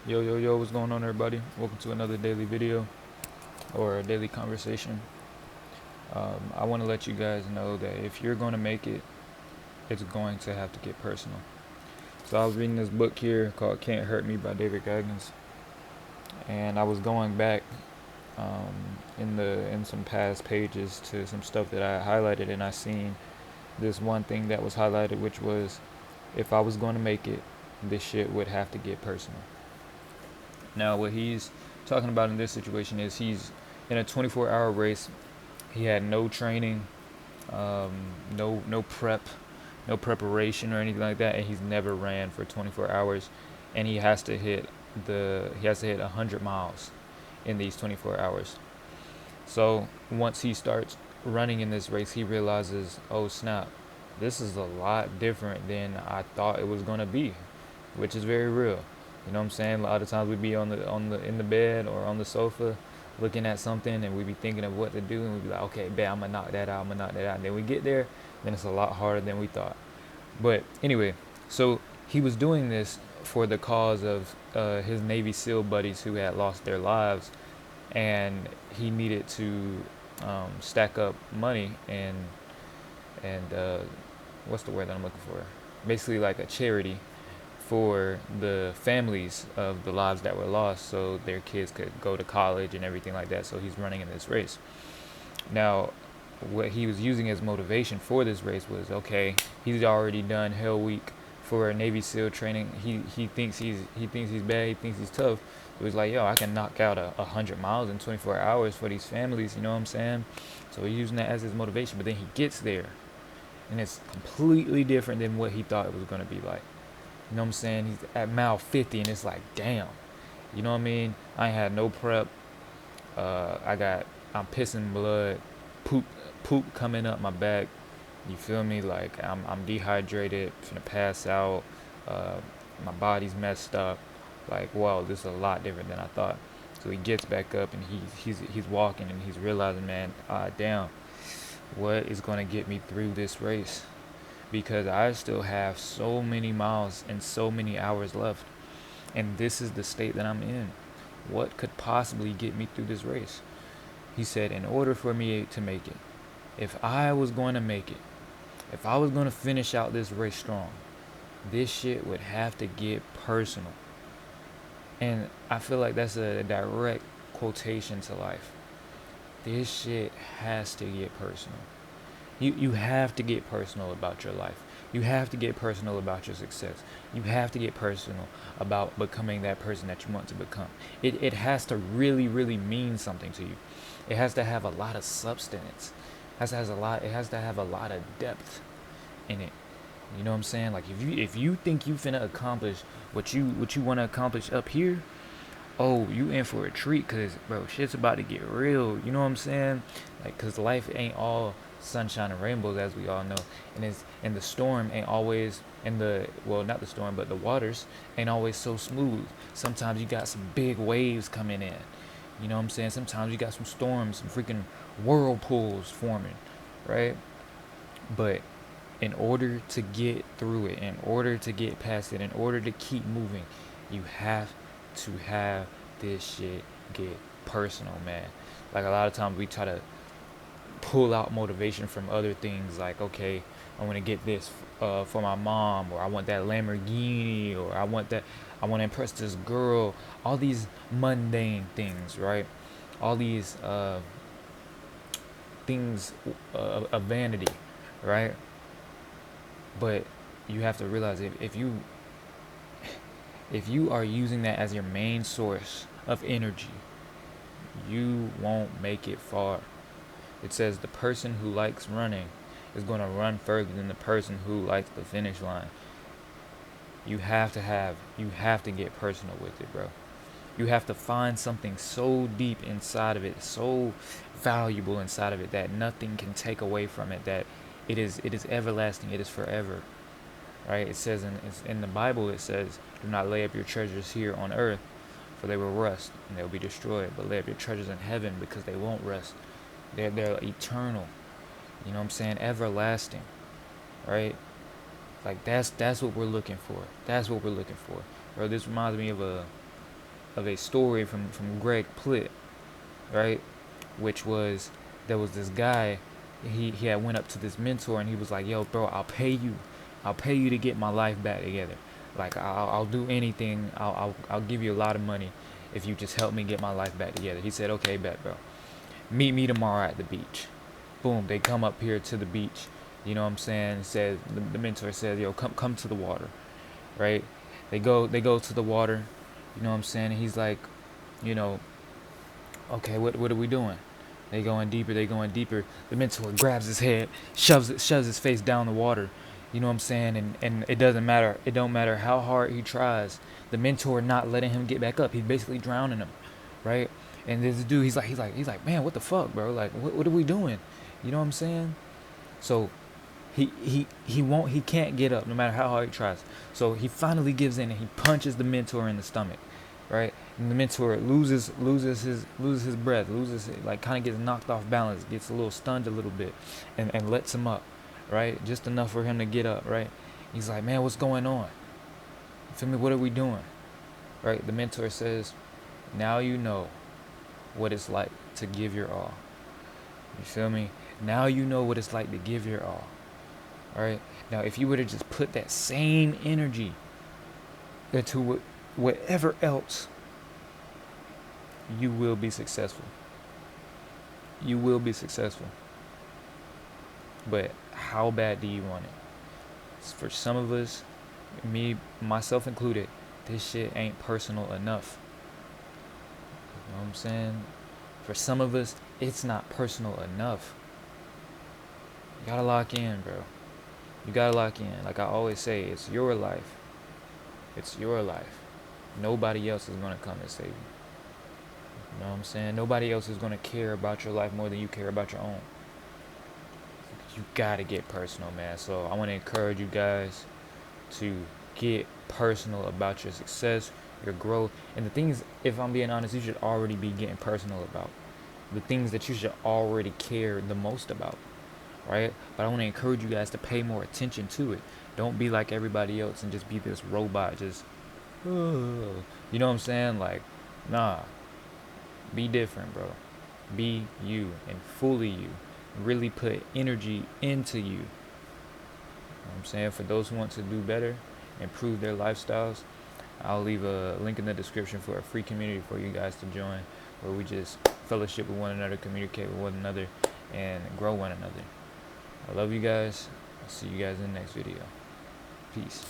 Yo, yo, yo, what's going on, everybody? Welcome to another daily video or a daily conversation. I want to let you guys know that if you're going to make it, it's going to have to get personal. So, I was reading this book here called Can't Hurt Me by David Goggins, and I was going back in some past pages to some stuff that I highlighted, and I seen this one thing that was highlighted, which was if I was going to make it, this shit would have to get personal. Now, what he's talking about in this situation is he's in a 24-hour race. He had no training, um, no prep, no preparation or anything like that, and he's never ran for 24 hours, and he has to hit 100 miles in these 24 hours. So once he starts running in this race, he realizes, oh snap, this is a lot different than I thought it was gonna be, which is very real. You know what I'm saying? A lot of times we be on the in the bed or on the sofa looking at something and we be thinking of what to do and we be like, okay, bet I'm gonna knock that out, I'm gonna knock that out. And then we get there, then it's a lot harder than we thought. But anyway, so he was doing this for the cause of his Navy SEAL buddies who had lost their lives, and he needed to stack up money and what's the word that I'm looking for? Basically, like a charity for the families of the lives that were lost, so their kids could go to college and everything like that. So he's running in this race. Now, what he was using as motivation for this race was, okay, he's already done Hell Week for Navy SEAL training. He thinks he's bad. He thinks he's tough. It was like, yo, I can knock out 100 miles in 24 hours for these families. You know what I'm saying? So he's using that as his motivation. But then he gets there, and it's completely different than what he thought it was gonna be like. You know what I'm saying? He's at mile 50, and it's like, damn. You know what I mean? I ain't had no prep. I'm pissing blood, poop, poop coming up my back. You feel me? Like I'm dehydrated, finna pass out. Uh, my body's messed up. Like, wow, this is a lot different than I thought. So he gets back up and he's walking and he's realizing, man, damn, what is gonna get me through this race? Because I still have so many miles and so many hours left, and this is the state that I'm in. What could possibly get me through this race? He said, in order for me to make it, if I was going to make it, if I was going to finish out this race strong, this shit would have to get personal. And I feel like that's a direct quotation to life. This shit has to get personal. You have to get personal about your life. You have to get personal about your success. You have to get personal about becoming that person that you want to become. It has to really, really mean something to you. It has to have a lot of substance. It has to have a lot of depth in it. You know what I'm saying? Like if you think you finna accomplish what you want to accomplish up here, oh, you in for a treat, cause bro, shit's about to get real. You know what I'm saying? Like, cause life ain't all sunshine and rainbows, as we all know, and the storm ain't always, and the well, not the storm, but the waters ain't always so smooth. Sometimes you got some big waves coming in. You know what I'm saying? Sometimes you got some storms, some freaking whirlpools forming, right? But in order to get through it, in order to get past it, in order to keep moving, you have to have this shit get personal, man. Like a lot of times we try to pull out motivation from other things, like, okay, I want to get this for my mom, or I want that Lamborghini, or I want to impress this girl. All these mundane things, right? All these things of vanity, right? But you have to realize if you are using that as your main source of energy, you won't make it far. It says the person who likes running is going to run further than the person who likes the finish line. You have to get personal with it, bro. You have to find something so deep inside of it, so valuable inside of it, that nothing can take away from it, that it is everlasting, it is forever. Right? It says in the Bible, it says, do not lay up your treasures here on earth, for they will rust and they will be destroyed. But lay up your treasures in heaven, because they won't rust. They're eternal. You know what I'm saying? Everlasting. Right? Like that's what we're looking for. That's what we're looking for. Bro, this reminds me of a of a story from Greg Plitt, right? Which was, there was this guy, he had went up to this mentor and he was like, yo bro, I'll pay you to get my life back together. Like I'll do anything. I'll give you a lot of money if you just help me get my life back together. He said, okay, bet, bro. Meet me tomorrow at the beach. Boom, they come up here to the beach. You know what I'm saying? Said the mentor said, yo, come to the water, right? They go to the water. You know what I'm saying? And he's like, you know, okay, what are we doing? They going deeper, they going deeper. The mentor grabs his head, shoves his face down the water. You know what I'm saying? And it doesn't matter. It don't matter how hard he tries. The mentor not letting him get back up. He's basically drowning him, right? And this dude, he's like, man, what the fuck, bro? Like, what are we doing? You know what I'm saying? So he can't get up no matter how hard he tries. So he finally gives in and he punches the mentor in the stomach, right? And the mentor loses his breath, like kind of gets knocked off balance, gets a little stunned a little bit, and lets him up, right? Just enough for him to get up, right? He's like, man, what's going on? You feel me? What are we doing? Right? The mentor says, now you know what it's like to give your all. You feel me? Now you know what it's like to give your all. All right. Now, if you were to just put that same energy into whatever else, you will be successful. You will be successful. But how bad do you want it? For some of us, me, myself included, this shit ain't personal enough. You know what I'm saying? For some of us, it's not personal enough. You gotta lock in, bro. You gotta lock in. Like I always say, it's your life. It's your life. Nobody else is gonna come and save you. You know what I'm saying? Nobody else is gonna care about your life more than you care about your own. You gotta get personal, man. So I want to encourage you guys to get personal about your success, your growth, and the things, if I'm being honest, you should already be getting personal about. The things that you should already care the most about, right? But I want to encourage you guys to pay more attention to it. Don't be like everybody else and just be this robot, just, you know what I'm saying? Like, nah, be different, bro. Be you and fully you. Really put energy into you. You know what I'm saying? For those who want to do better, improve their lifestyles, I'll leave a link in the description for a free community for you guys to join, where we just fellowship with one another, communicate with one another, and grow one another. I love you guys. I'll see you guys in the next video. Peace.